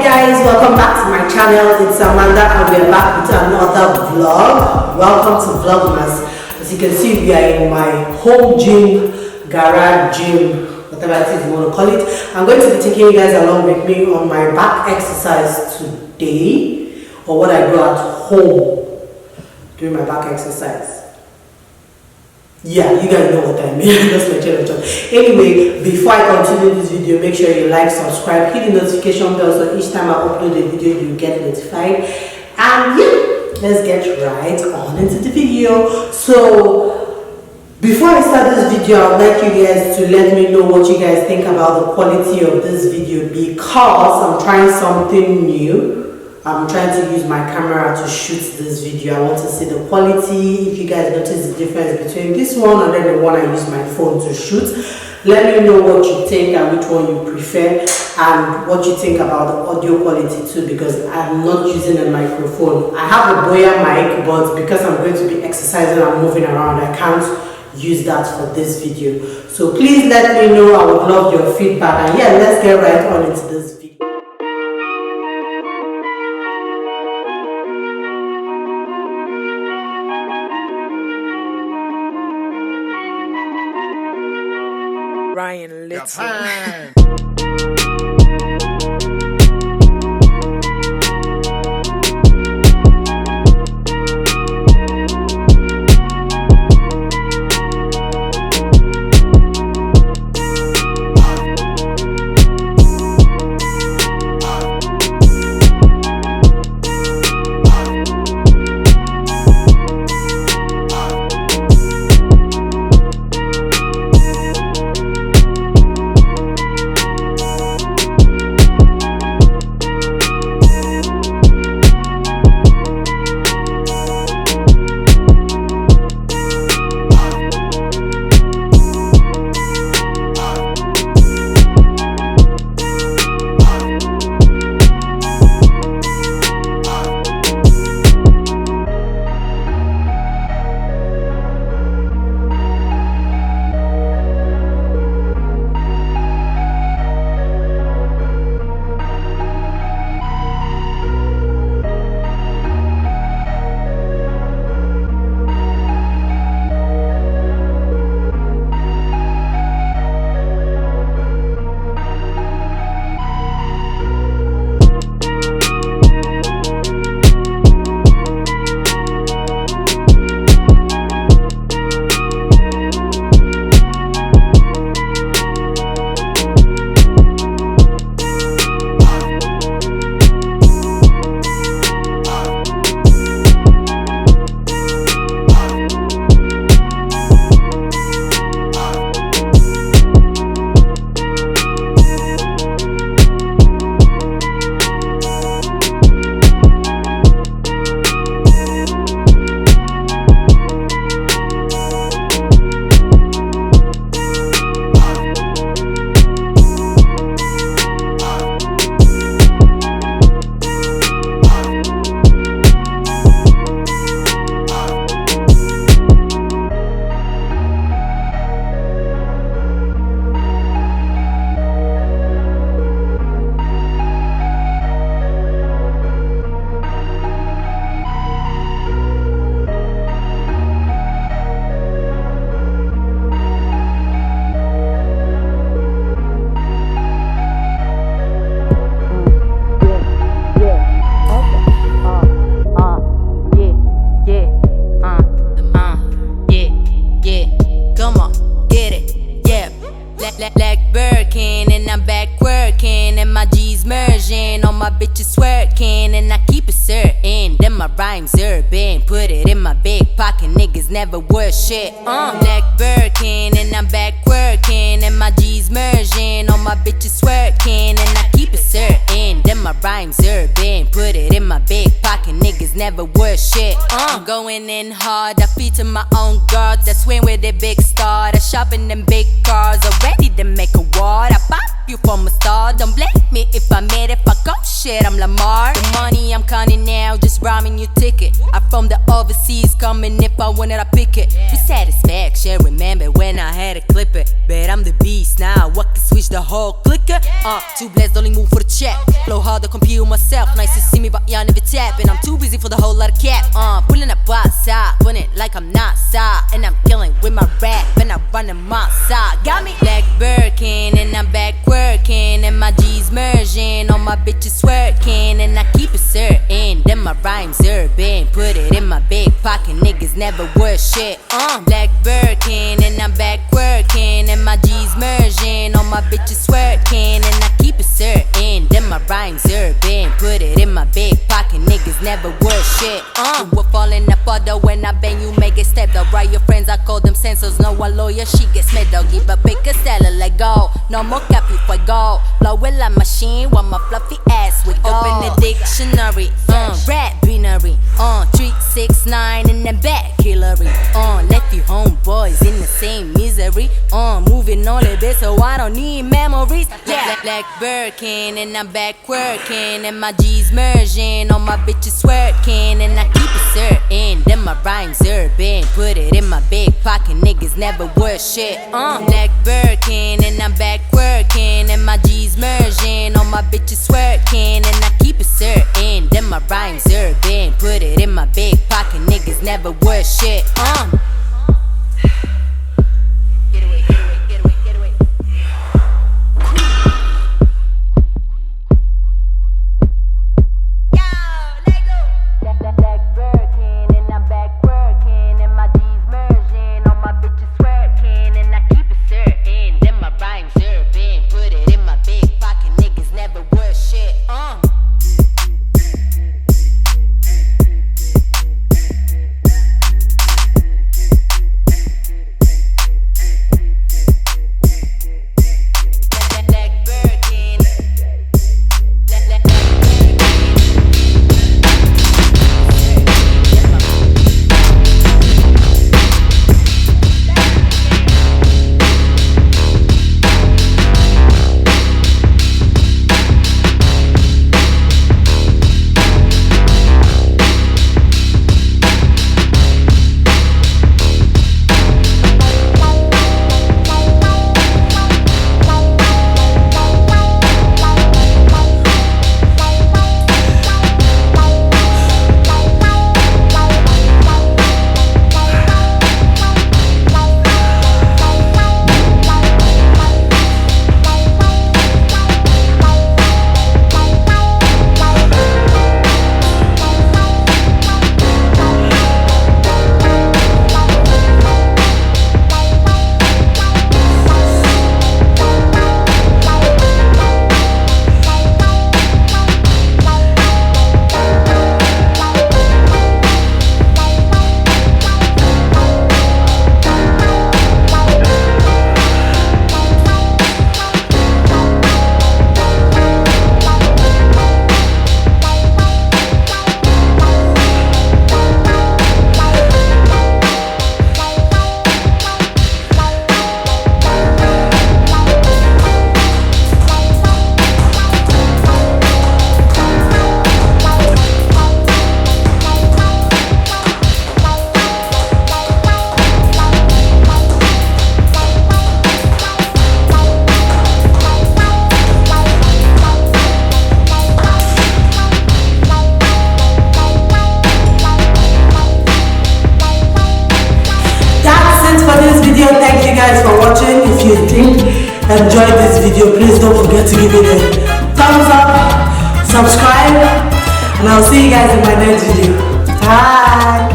guys, welcome back to my channel. It's Amanda and we're back with another vlog. Welcome to Vlogmas. As you can see, we are in my home gym, garage gym, whatever it is you want to call it. I'm going to be taking you guys along with me on my back exercise today, or what I do at home during my back exercise. Yeah, you guys know what I mean. That's my channel. Anyway, before I continue this video, make sure you like, subscribe, hit the notification bell so each time I upload a video you get notified. And yeah, let's get right on into the video. So before I start this video, I would like you guys to let me know what you guys think about the quality of this video, because I'm trying something new. I'm trying to use my camera to shoot this video. I want to see the quality. If you guys notice the difference between this one and then the one I use my phone to shoot, let me know what you think and which one you prefer, and what you think about the audio quality too, because I'm not using a microphone. I have a Boya mic, but because I'm going to be exercising and moving around, I can't use that for this video. So please let me know. I would love your feedback. And yeah, let's get right on into this video. Ryan Little. Black Birkin, and I'm back working, and my G's merging, all my bitches working, and I keep it certain. Then my rhymes urban, put it in my big pocket, niggas never worth shit. Black Birkin, and I'm back working, and my G's merging, all my bitches working, and I keep it certain. Then my rhymes urban, put it in my big pocket, niggas never worth shit. I'm going in hard, I feed to my own gods, I swing with a big star, I shop in them big cars, already to make a ward. I pop you from a star. Don't blame me if I made it fuck up shit, I'm Lamar. The money I'm counting now, just rhyming your ticket. I'm from the overseas, coming if I wanted I pick it. With satisfaction, remember when I had to clip it. Bet I'm the beast now, I can switch the whole clicker. Too blessed, only move for the check. Flow hard to compute myself, nice to see me but y'all never tap. And I'm too busy for the whole lot of cap. Pulling up outside, putting it like I'm not side. And I'm killing with my rap, and I'm running my side. Got me like Birkin, and I'm back working. And my G's merging, all my bitches working. And I keep it certain, then my rhymes urban. Put it in my big pocket, niggas never worth shit. Black Birkin, and I'm back working. And my G's merging, all my bitches working. And I keep it certain, then my rhymes urban. Put it in my big pocket, niggas never worth shit. We're falling apart though when I bang you make it step though. Right, your friends I call them sensors. No one lawyer, she gets mad though. Give a pick a seller let go. No more copy for go. Blow it like machine while my fluffy ass would go. Open the dictionary, rap binary, 3, 6, 9 and then back Hillary. Left you homeboys in the same misery. Moving on a bit so I don't need memories. Yeah, Black Birkin and I'm back working. And my G's merging, all my bitches working. And I keep it certain, then my rhymes urban. Put it in my big pocket, niggas never worth shit. Black Birkin and I'm back working. And my G's merging, all my bitches working. And I keep it certain, then my rhymes urban. Put it in my big pocket, niggas never worth shit. Get away, get away, get away, get away. Black Birkin and I'm back working. And my G's merging, all my bitches working. And I keep it certain, then my rhymes urban. Put it in my big pocket, niggas never worth shit. Thank you guys for watching. If you did enjoy this video, please don't forget to give it a thumbs up, subscribe, and I'll see you guys in my next video. Bye.